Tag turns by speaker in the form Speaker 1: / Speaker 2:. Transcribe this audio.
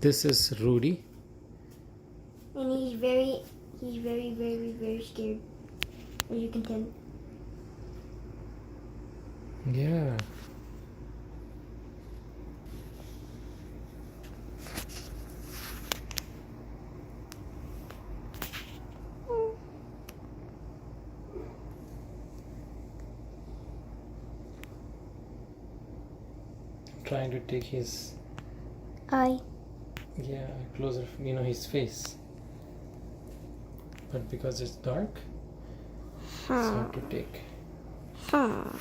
Speaker 1: This is Rudy.
Speaker 2: And he's very, very scared. As you can tell.
Speaker 1: Yeah. Trying to take his
Speaker 2: Eye.
Speaker 1: closer, his face, but because it's dark, it's hard to take.
Speaker 2: Huh.